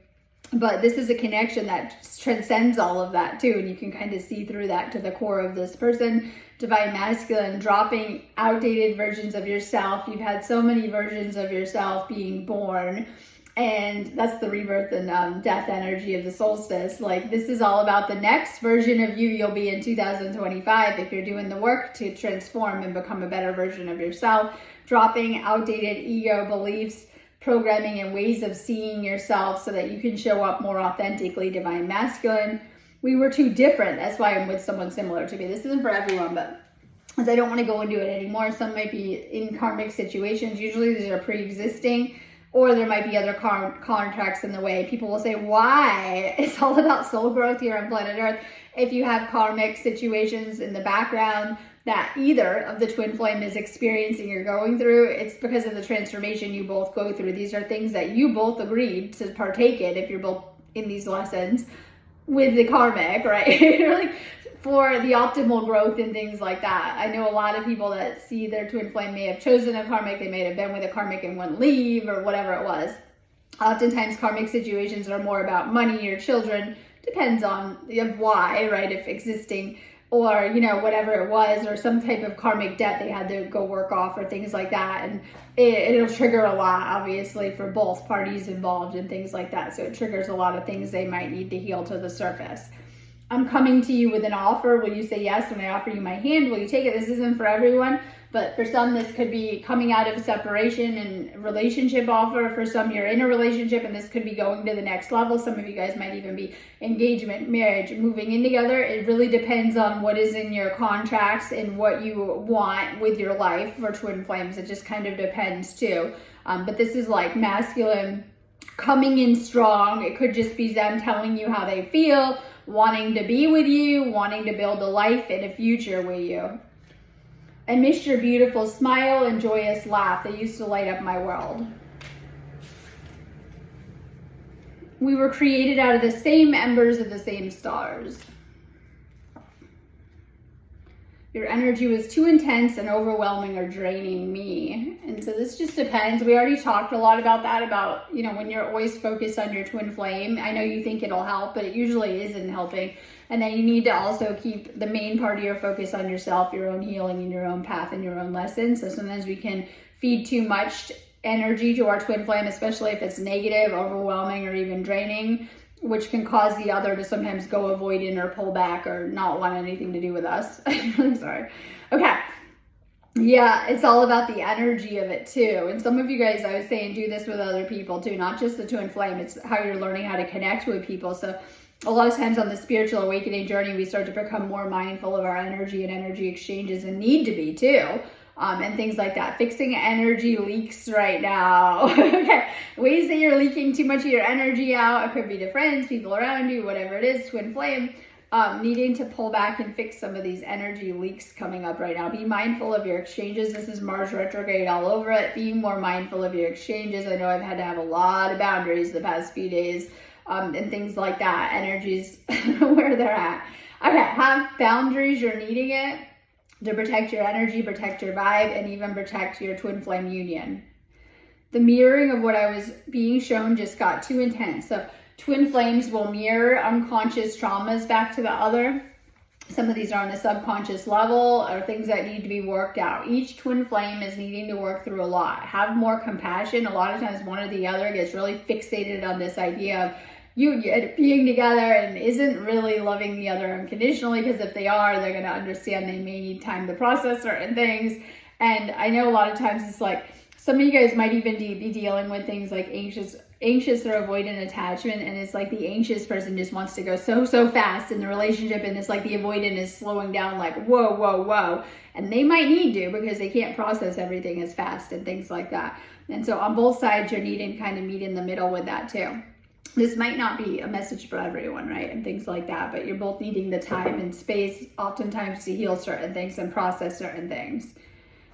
But this is a connection that transcends all of that too. And you can kind of see through that to the core of this person. Divine Masculine, dropping outdated versions of yourself. You've had so many versions of yourself being born. And that's the rebirth and death energy of the solstice. Like, this is all about the next version of you you'll be in 2025 if you're doing the work to transform and become a better version of yourself. Dropping outdated ego beliefs, programming, and ways of seeing yourself so that you can show up more authentically. Divine Masculine. We were too different. That's why I'm with someone similar to me. This isn't for everyone, but as I don't want to go into it anymore. Some might be in karmic situations. Usually these are pre-existing. Or there might be other contracts in the way. People will say, why? It's all about soul growth here on planet Earth. If you have karmic situations in the background that either of the twin flame is experiencing or going through, it's because of the transformation you both go through. These are things that you both agreed to partake in if you're both in these lessons with the karmic, right? Like, for the optimal growth and things like that. I know a lot of people that see their twin flame may have chosen a karmic, they may have been with a karmic and wouldn't leave, or whatever it was. Oftentimes karmic situations are more about money or children, depends on why, right? If existing, or, you know, whatever it was, or some type of karmic debt they had to go work off or things like that. And it'll trigger a lot, obviously, for both parties involved and things like that. So it triggers a lot of things they might need to heal to the surface. I'm coming to you with an offer. Will you say yes when I offer you my hand? Will you take it? This isn't for everyone, but for some, this could be coming out of separation and relationship offer. For some, you're in a relationship and this could be going to the next level. Some of you guys might even be engagement, marriage, moving in together. It really depends on what is in your contracts and what you want with your life for twin flames. It just kind of depends too. But this is like masculine coming in strong. It could just be them telling you how they feel, wanting to be with you, wanting to build a life and a future with you. I missed your beautiful smile and joyous laugh that used to light up my world. We were created out of the same embers of the same stars. Your energy was too intense and overwhelming or draining me. And so this just depends. We already talked a lot about that, about, you know, when you're always focused on your twin flame. I know you think it'll help, but it usually isn't helping. And then you need to also keep the main part of your focus on yourself, your own healing and your own path and your own lessons. So sometimes we can feed too much energy to our twin flame, especially if it's negative, overwhelming, or even draining, which can cause the other to sometimes go avoidant or pull back or not want anything to do with us. I'm really sorry. Okay. Yeah, it's all about the energy of it too. And some of you guys, I was saying, do this with other people too, not just the twin flame. It's how you're learning how to connect with people. So a lot of times on the spiritual awakening journey, we start to become more mindful of our energy and energy exchanges, and need to be too. And things like that. Fixing energy leaks right now. Okay, ways that you're leaking too much of your energy out. It could be to friends, people around you, whatever it is, twin flame. Needing to pull back and fix some of these energy leaks coming up right now. Be mindful of your exchanges. This is Mars retrograde all over it. Be more mindful of your exchanges. I know I've had to have a lot of boundaries the past few days, and things like that. Energies where they're at. Okay, have boundaries. You're needing it to protect your energy, protect your vibe, and even protect your twin flame union. The mirroring of what I was being shown just got too intense. So twin flames will mirror unconscious traumas back to the other. Some of these are on a subconscious level, or things that need to be worked out. Each twin flame is needing to work through a lot. Have more compassion. A lot of times one or the other gets really fixated on this idea of you being together and isn't really loving the other unconditionally, because if they are, they're going to understand they may need time to process certain things. And I know a lot of times it's like, some of you guys might even be dealing with things like anxious or avoidant attachment, and it's like the anxious person just wants to go so fast in the relationship, and it's like the avoidant is slowing down, like whoa, and they might need to, because they can't process everything as fast and things like that. And so on both sides, you're needing to kind of meet in the middle with that too. This might not be a message for everyone, right? And things like that, but you're both needing the time and space oftentimes to heal certain things and process certain things.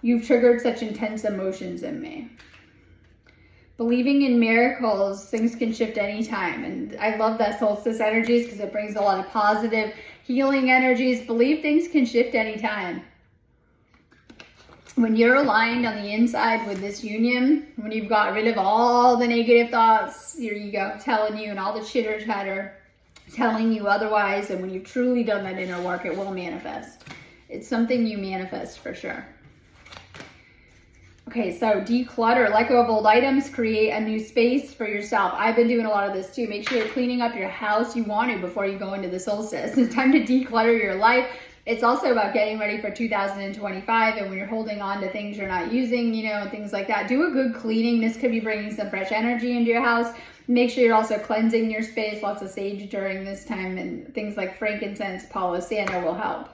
You've triggered such intense emotions in me. Believing in miracles, things can shift anytime. And I love that solstice energies, because it brings a lot of positive healing energies. Believe things can shift anytime. When you're aligned on the inside with this union, when you've got rid of all the negative thoughts, your ego telling you, and all the chitter chatter telling you otherwise, and when you've truly done that inner work, it will manifest. It's something you manifest for sure. Okay, so declutter, let go of old items, create a new space for yourself. I've been doing a lot of this too. Make sure you're cleaning up your house. You want to before you go into the solstice. It's time to declutter your life. It's also about getting ready for 2025, and when you're holding on to things you're not using, you know, and things like that, do a good cleaning. This could be bringing some fresh energy into your house. Make sure you're also cleansing your space. Lots of sage during this time, and things like frankincense, Palo Santo will help.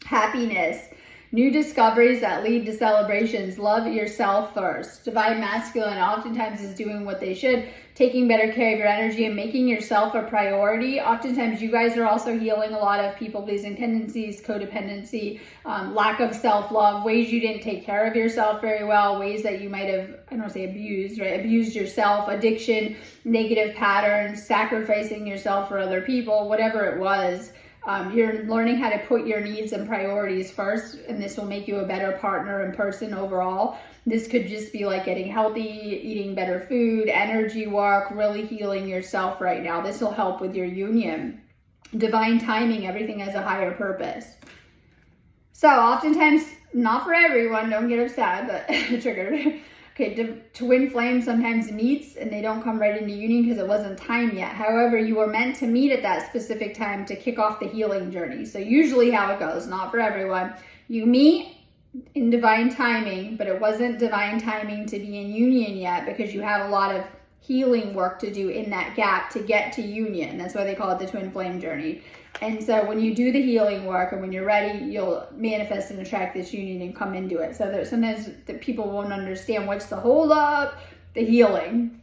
Happiness. New discoveries that lead to celebrations. Love yourself first. Divine Masculine oftentimes is doing what they should, taking better care of your energy and making yourself a priority. Oftentimes you guys are also healing a lot of people-pleasing tendencies, codependency, lack of self-love, ways you didn't take care of yourself very well, ways that you might have, I don't want to say abused, right? Abused yourself, addiction, negative patterns, sacrificing yourself for other people, whatever it was. You're learning how to put your needs and priorities first, and this will make you a better partner and person overall. This could just be like getting healthy, eating better food, energy work, really healing yourself right now. This will help with your union. Divine timing, everything has a higher purpose. So oftentimes, not for everyone, don't get upset, but triggered. Okay, twin flames sometimes meets and they don't come right into union because it wasn't time yet. However, you were meant to meet at that specific time to kick off the healing journey. So usually how it goes, not for everyone. You meet in divine timing, but it wasn't divine timing to be in union yet, because you have a lot of healing work to do in that gap to get to union. That's why they call it the twin flame journey. And so when you do the healing work and when you're ready, you'll manifest and attract this union and come into it. So there's sometimes that people won't understand what's the hold up, the healing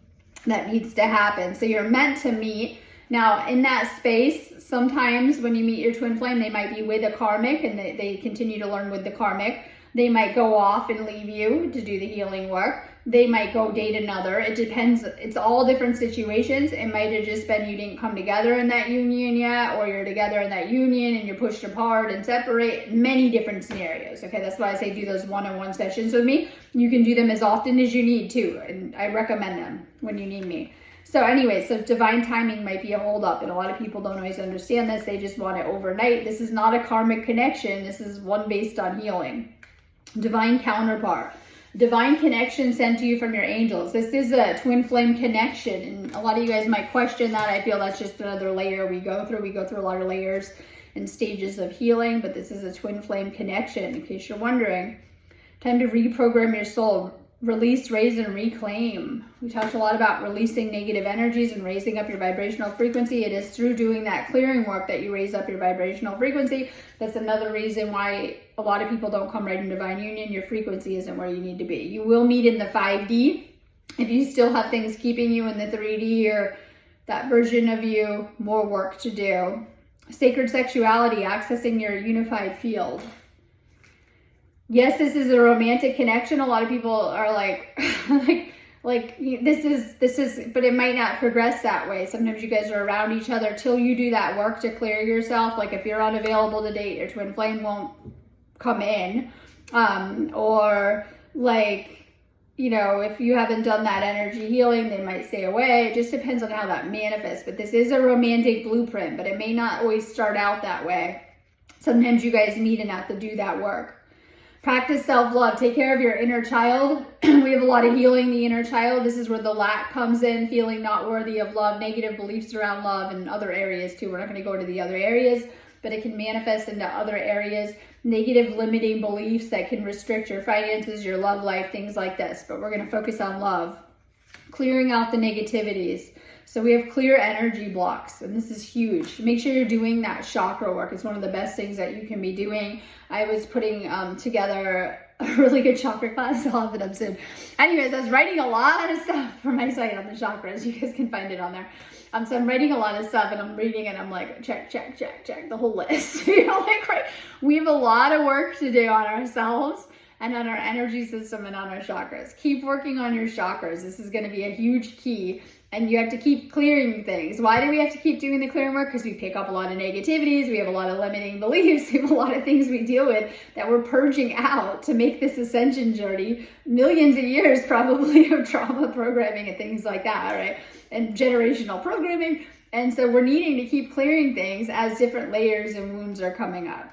that needs to happen. So you're meant to meet. Now in that space, sometimes when you meet your twin flame, they might be with a karmic and they continue to learn with the karmic. They might go off and leave you to do the healing work. they might go date another. It depends. It's all different situations. It might have just been you didn't come together in that union yet, or you're together in that union and you're pushed apart and separate. Many different scenarios. Okay, that's why I say do those one-on-one sessions with me. You can do them as often as you need to, and I recommend them when you need me. So anyway, so divine timing might be a holdup, and a lot of people don't always understand this. They just want it overnight. This is not a karmic connection. This is one based on healing. Divine counterpart. Divine connection sent to you from your angels. This is a twin flame connection, and a lot of you guys might question that. I feel that's just another layer we go through. We go through a lot of layers and stages of healing, but this is a twin flame connection, in case you're wondering. Time to reprogram your soul. Release, raise, and reclaim. We talked a lot about releasing negative energies and raising up your vibrational frequency. It is through doing that clearing work that you raise up your vibrational frequency. That's another reason why a lot of people don't come right in divine union. Your frequency isn't where you need to be. You will meet in the 5D. If you still have things keeping you in the 3D or that version of you, more work to do. Sacred sexuality, accessing your unified field. Yes, this is a romantic connection. A lot of people are like, this is, but it might not progress that way. Sometimes you guys are around each other till you do that work to clear yourself. Like if you're unavailable to date, your twin flame won't come in. Or like, you know, if you haven't done that energy healing, they might stay away. It just depends on how that manifests. But this is a romantic blueprint, but it may not always start out that way. Sometimes you guys meet and have to do that work. Practice self-love. Take care of your inner child. We have a lot of healing the inner child. This is where the lack comes in, feeling not worthy of love, negative beliefs around love, and other areas too. We're not going to go into the other areas, but it can manifest into other areas. Negative limiting beliefs that can restrict your finances, your love life, things like this. But we're going to focus on love. Clearing out the negativities. So we have clear energy blocks, and this is huge. Make sure you're doing that chakra work. It's one of the best things that you can be doing. I was putting together a really good chakra class. I'll have it up soon. Anyways, I was writing a lot of stuff for my site on the chakras. You guys can find it on there. So I'm writing a lot of stuff, and I'm reading it. I'm like, check, the whole list. You know, like, right? We have a lot of work to do on ourselves and on our energy system and on our chakras. Keep working on your chakras. This is going to be a huge key. And you have to keep clearing things. Why do we have to keep doing the clearing work? Because we pick up a lot of negativities. We have a lot of limiting beliefs. We have a lot of things we deal with that we're purging out to make this ascension journey. Millions of years probably of trauma programming and things like that, right? And generational programming. And so we're needing to keep clearing things as different layers and wounds are coming up.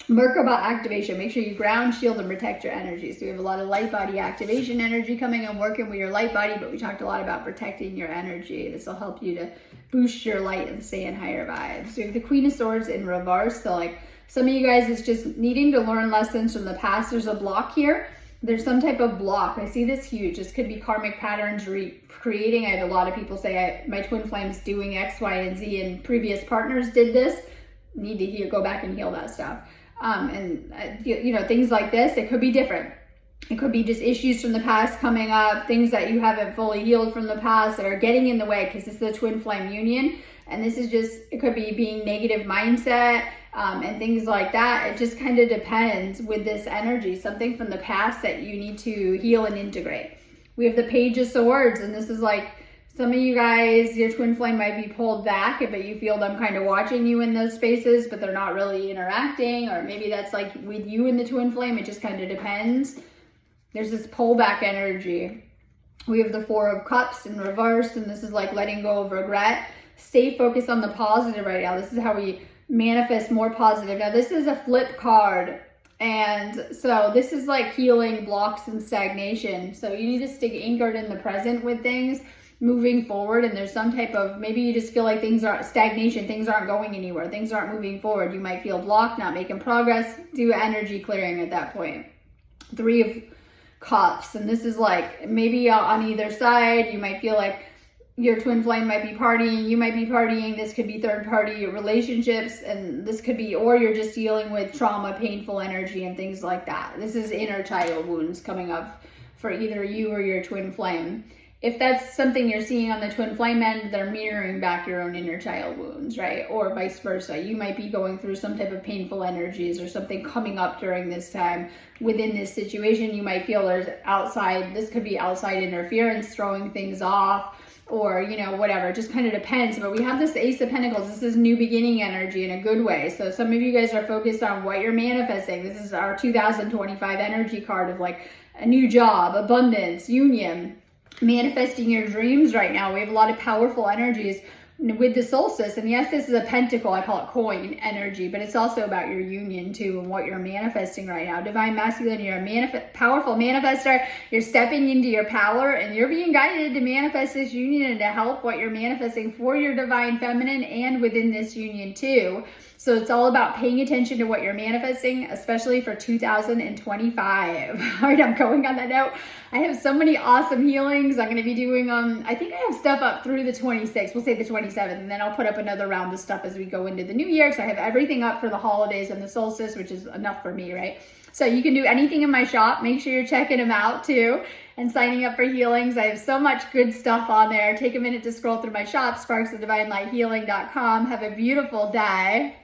Merkaba activation. Make sure you ground, shield, and protect your energy. So we have a lot of light body activation energy coming and working with your light body, but we talked a lot about protecting your energy. This will help you to boost your light and stay in higher vibes. So we have the Queen of Swords in reverse. So like some of you guys is just needing to learn lessons from the past. There's a block here. There's some type of block. I see this huge. This could be karmic patterns creating. I had a lot of people say my twin flame's doing X, Y, and Z, and previous partners did this. Need to go back and heal that stuff. You know, things like this, it could be different. It could be just issues from the past coming up, things that you haven't fully healed from the past that are getting in the way, because this is a twin flame union. And this is just, it could be being negative mindset and things like that. It just kind of depends with this energy, something from the past that you need to heal and integrate. We have the Page of Swords, and this is like, some of you guys, your twin flame might be pulled back, but you feel them kind of watching you in those spaces, but they're not really interacting. Or maybe that's like with you and the twin flame. It just kind of depends. There's this pullback energy. We have the Four of Cups in reverse, and this is like letting go of regret. Stay focused on the positive right now. This is how we manifest more positive. Now, this is a flip card. And so this is like healing blocks and stagnation. So you need to stay anchored in the present with things. Moving forward, and there's some type of, maybe you just feel like things are stagnation, things aren't going anywhere, things aren't moving forward. You might feel blocked, not making progress. Do energy clearing at that point. Three of Cups, and this is like maybe on either side. You might feel like your twin flame might be partying, you might be partying. This could be third party relationships, and this could be, or you're just dealing with trauma, painful energy, and things like that. This is inner child wounds coming up for either you or your twin flame. if that's something you're seeing on the twin flame end, they're mirroring back your own inner child wounds, right? Or vice versa. You might be going through some type of painful energies or something coming up during this time within this situation. You might feel there's this could be outside interference, throwing things off, or, you know, whatever. It just kind of depends. But we have this Ace of Pentacles. This is new beginning energy in a good way. So some of you guys are focused on what you're manifesting. This is our 2025 energy card of like a new job, abundance, union, manifesting your dreams right now. We have a lot of powerful energies with the solstice. And yes, this is a pentacle, I call it coin energy, but it's also about your union too and what you're manifesting right now. Divine masculine, you're a powerful manifestor. You're stepping into your power and you're being guided to manifest this union and to help what you're manifesting for your divine feminine and within this union too. So it's all about paying attention to what you're manifesting, especially for 2025. All right, I'm going on that note. I have so many awesome healings. I'm going to be doing, I think I have stuff up through the 26th. We'll say the 27th, and then I'll put up another round of stuff as we go into the new year. So I have everything up for the holidays and the solstice, which is enough for me, right? So you can do anything in my shop. Make sure you're checking them out too and signing up for healings. I have so much good stuff on there. Take a minute to scroll through my shop, sparksofdivinelighthealing.com. Have a beautiful day.